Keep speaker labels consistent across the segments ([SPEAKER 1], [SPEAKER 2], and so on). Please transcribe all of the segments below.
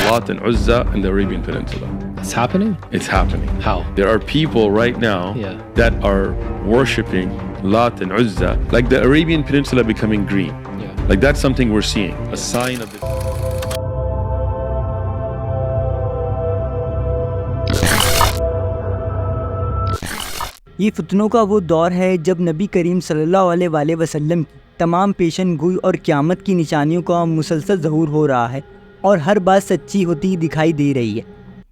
[SPEAKER 1] Lat and Uzza in the Arabian Peninsula.
[SPEAKER 2] It's happening?
[SPEAKER 1] It's happening.
[SPEAKER 2] How?
[SPEAKER 1] There are people right now that are worshipping Lat and Uzza, like the Arabian Peninsula becoming green. Like that's something we're seeing, a sign of the...
[SPEAKER 3] یہ فتنوں کا وہ دور ہے جب نبی کریم صلی اللہ علیہ وسلم کی تمام پیشن گوئی اور قیامت کی نشانیوں کا مسلسل ظہور ہو رہا ہے اور ہر بات سچی ہوتی دکھائی دے رہی ہے۔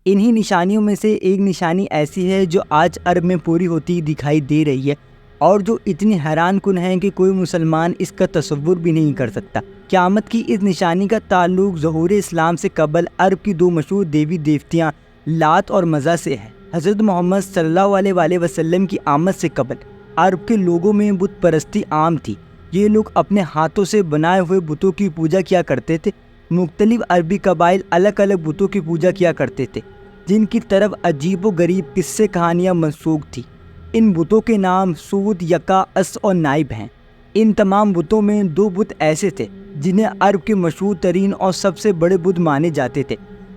[SPEAKER 3] انہی نشانیوں میں سے ایک نشانی ایسی ہے جو آج عرب میں پوری ہوتی دکھائی دے رہی ہے اور جو اتنی حیران کن ہے کہ کوئی مسلمان اس کا تصور بھی نہیں کر سکتا۔ قیامت کی اس نشانی کا تعلق ظہور اسلام سے قبل عرب کی دو مشہور دیوی دیوتیاں لات اور مزہ سے ہے۔ حضرت محمد صلی اللہ علیہ وسلم کی آمد سے قبل عرب کے لوگوں میں بت پرستی عام تھی۔ یہ لوگ اپنے ہاتھوں سے بنائے ہوئے بتوں کی پوجا کیا کرتے تھے۔ مختلف عربی قبائل الگ الگ بتوں کی پوجا کیا کرتے تھے جن کی طرف عجیب و غریب قصے کہانیاں منسوخ تھی۔ ان بتوں کے نام سود، یکا، اس اور نائب ہیں۔ ان تمام بتوں میں دو بت ایسے تھے جنہیں عرب کے مشہور ترین اور سب سے بڑے بت مانے جاتے تھے۔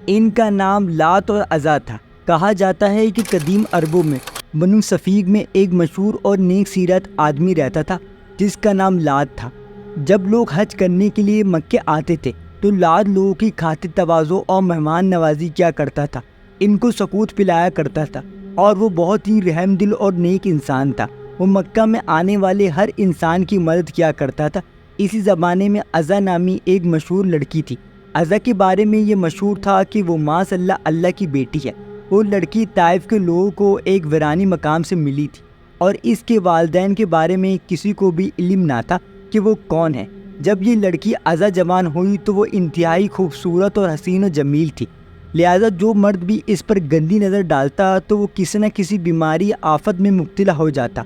[SPEAKER 3] ان کا نام لات اور عزا تھا۔ کہا جاتا ہے کہ قدیم عربوں میں بنو صفیق میں ایک مشہور اور نیک سیرت آدمی رہتا تھا جس کا نام لات تھا۔ جب لوگ حج کرنے کے لیے مکے آتے تھے تو لات لوگوں کی خاطر تواضع اور مہمان نوازی کیا کرتا تھا، ان کو سکوت پلایا کرتا تھا اور وہ بہت ہی رحم دل اور نیک انسان تھا۔ وہ مکہ میں آنے والے ہر انسان کی مدد کیا کرتا تھا۔ اسی زمانے میں عزا نامی ایک مشہور لڑکی تھی۔ عزا کے بارے میں یہ مشہور تھا کہ وہ ماذ اللہ کی بیٹی ہے۔ وہ لڑکی طائف کے لوگوں کو ایک ویرانی مقام سے ملی تھی اور اس کے والدین کے بارے میں کسی کو بھی علم نہ تھا کہ وہ کون ہے۔ جب یہ لڑکی عزا جوان ہوئی تو وہ انتہائی خوبصورت اور حسین و جمیل تھی، لہذا جو مرد بھی اس پر گندی نظر ڈالتا تو وہ کسی نہ کسی بیماری آفت میں مبتلا ہو جاتا۔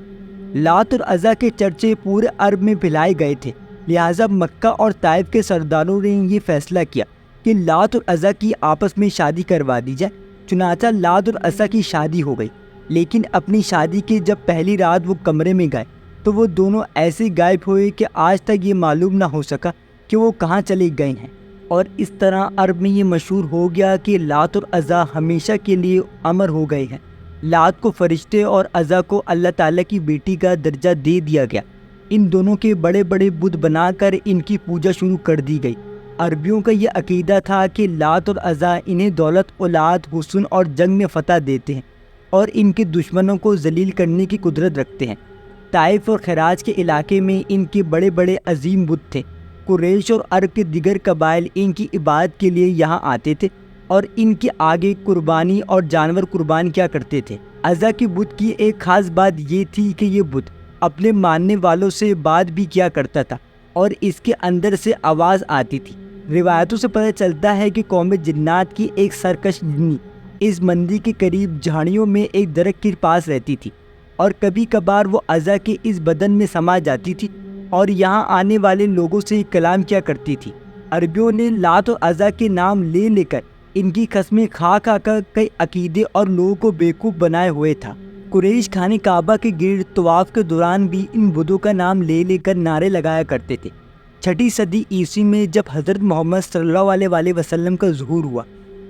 [SPEAKER 3] لات اور عزا کے چرچے پورے عرب میں پھیلائے گئے تھے، لہذا مکہ اور طائف کے سرداروں نے یہ فیصلہ کیا کہ لات اور عزا کی آپس میں شادی کروا دی جائے۔ چنانچہ لات اور عزا کی شادی ہو گئی، لیکن اپنی شادی کی جب پہلی رات وہ کمرے میں گئے تو وہ دونوں ایسے غائب ہوئے کہ آج تک یہ معلوم نہ ہو سکا کہ وہ کہاں چلے گئے ہیں، اور اس طرح عرب میں یہ مشہور ہو گیا کہ لات اور عزا ہمیشہ کے لیے امر ہو گئے ہیں۔ لات کو فرشتے اور عزا کو اللہ تعالیٰ کی بیٹی کا درجہ دے دیا گیا۔ ان دونوں کے بڑے بڑے بت بنا کر ان کی پوجا شروع کر دی گئی۔ عربیوں کا یہ عقیدہ تھا کہ لات اور عزا انہیں دولت، اولاد، حسن اور جنگ میں فتح دیتے ہیں اور ان کے دشمنوں کو ذلیل کرنے کی قدرت رکھتے ہیں۔ طائف اور خراج کے علاقے میں ان کے بڑے بڑے عظیم بت تھے۔ قریش اور عرب کے دیگر قبائل ان کی عبادت کے لیے یہاں آتے تھے اور ان کے آگے قربانی اور جانور قربان کیا کرتے تھے۔ عزا کے بت کی ایک خاص بات یہ تھی کہ یہ بت اپنے ماننے والوں سے بات بھی کیا کرتا تھا اور اس کے اندر سے آواز آتی تھی۔ روایتوں سے پتہ چلتا ہے کہ قوم جنات کی ایک سرکش جنی اس مندی کے قریب جھاڑیوں میں ایک درخت کے پاس رہتی تھی اور کبھی کبھار وہ عزا کے اس بدن میں سما جاتی تھی اور یہاں آنے والے لوگوں سے کلام کیا کرتی تھی۔ عربیوں نے لات اور عزا کے نام لے لے کر ان کی قسمیں کھا کھا کر کئی عقیدے اور لوگوں کو بیوقوف بنائے ہوئے تھا۔ قریش خانہ کعبہ کے گرد طواف کے دوران بھی ان بتوں کا نام لے لے کر نعرے لگایا کرتے تھے۔ 6 صدی عیسوی میں جب حضرت محمد صلی اللہ علیہ وسلم کا ظہور ہوا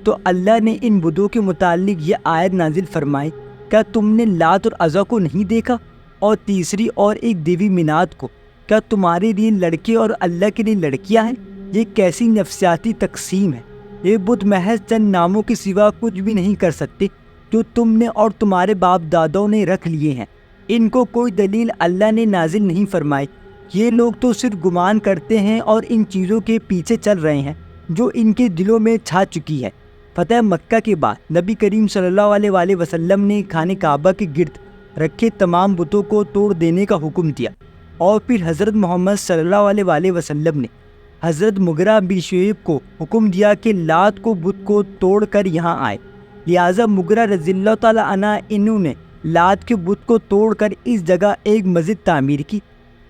[SPEAKER 3] تو اللہ نے ان بتوں کے متعلق یہ آیت نازل فرمائی، کیا تم نے لات اور عزا کو نہیں دیکھا اور تیسری اور ایک دیوی منات کو؟ کیا تمہارے لیے لڑکے اور اللہ کے لیے لڑکیاں ہیں؟ یہ کیسی نفسیاتی تقسیم ہے؟ یہ بت محض چند ناموں کے سوا کچھ بھی نہیں کر سکتے جو تم نے اور تمہارے باپ داداؤں نے رکھ لیے ہیں۔ ان کو کوئی دلیل اللہ نے نازل نہیں فرمائی۔ یہ لوگ تو صرف گمان کرتے ہیں اور ان چیزوں کے پیچھے چل رہے ہیں جو ان کے دلوں میں چھا چکی ہے۔ فتح مکہ کے بعد نبی کریم صلی اللہ علیہ وسلم نے خانہ کعبہ کے گرد رکھے تمام بتوں کو توڑ دینے کا حکم دیا، اور پھر حضرت محمد صلی اللہ علیہ وسلم نے حضرت مغیرہ بن شعیب کو حکم دیا کہ لات کو بت کو توڑ کر یہاں آئے۔ لہٰذا مغیرہ رضی اللہ تعالیٰ عنہ انہوں نے لات کے بت کو توڑ کر اس جگہ ایک مسجد تعمیر کی۔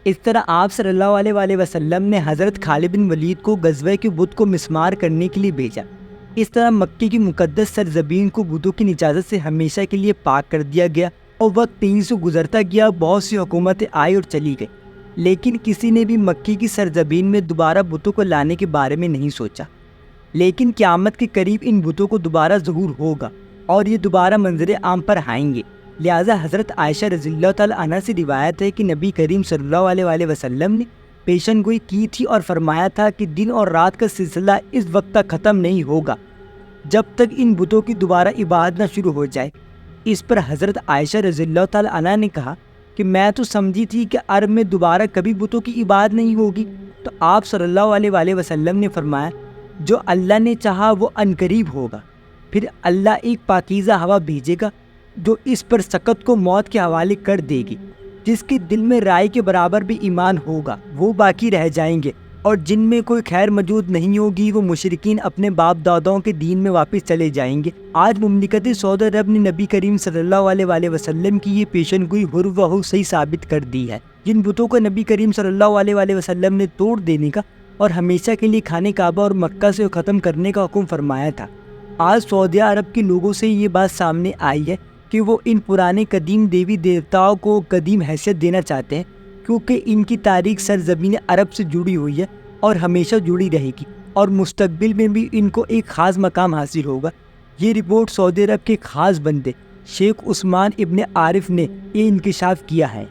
[SPEAKER 3] اس طرح آپ صلی اللہ علیہ وسلم نے حضرت خالد بن ولید کو غزوہ کے بت کو مسمار کرنے کے لیے بھیجا۔ اس طرح مکے کی مقدس سرزمین کو بتوں کی نجاست سے ہمیشہ کے لیے پاک کر دیا گیا، اور وقت تیزی سے گزرتا گیا، بہت سی حکومتیں آئی اور چلی گئی، لیکن کسی نے بھی مکے کی سرزمین میں دوبارہ بتوں کو لانے کے بارے میں نہیں سوچا۔ لیکن قیامت کے قریب ان بتوں کو دوبارہ ظہور ہوگا اور یہ دوبارہ منظر عام پر آئیں گے۔ لہٰذا حضرت عائشہ رضی اللہ تعالیٰ عنہ سے روایت ہے کہ نبی کریم صلی اللہ علیہ وآلہ وسلم نے پیشن گوئی کی تھی اور فرمایا تھا کہ دن اور رات کا سلسلہ اس وقت تک ختم نہیں ہوگا جب تک ان بتوں کی دوبارہ عبادت نہ شروع ہو جائے۔ اس پر حضرت عائشہ رضی اللہ تعالیٰ عنہ نے کہا کہ میں تو سمجھی تھی کہ عرب میں دوبارہ کبھی بتوں کی عبادت نہیں ہوگی۔ تو آپ صلی اللہ علیہ وآلہ وسلم نے فرمایا جو اللہ نے چاہا وہ عنقریب ہوگا، پھر اللہ ایک پاکیزہ ہوا بھیجے گا جو اس پر سقط کو موت کے حوالے کر دے گی۔ جس کے دل میں رائے کے برابر بھی ایمان ہوگا وہ باقی رہ جائیں گے، اور جن میں کوئی خیر موجود نہیں ہوگی وہ مشرکین اپنے باپ داداؤں کے دین میں واپس چلے جائیں گے۔ آج مملکت سعودی عرب نے نبی کریم صلی اللہ علیہ وآلہ وسلم کی یہ پیشن گوئی ہر صحیح ثابت کر دی ہے۔ جن بتوں کو نبی کریم صلی اللہ علیہ وآلہ وسلم نے توڑ دینے کا اور ہمیشہ کے لیے خانہ کعبہ اور مکہ سے ختم کرنے کا حکم فرمایا تھا، آج سعودی عرب کے لوگوں سے یہ بات سامنے آئی ہے کہ وہ ان پرانے قدیم دیوی دیوتاؤں کو قدیم حیثیت دینا چاہتے ہیں، کیونکہ ان کی تاریخ سرزمین عرب سے جڑی ہوئی ہے اور ہمیشہ جڑی رہے گی، اور مستقبل میں بھی ان کو ایک خاص مقام حاصل ہوگا۔ یہ رپورٹ سعودی عرب کے خاص بندے شیخ عثمان ابن عارف نے یہ انکشاف کیا ہے۔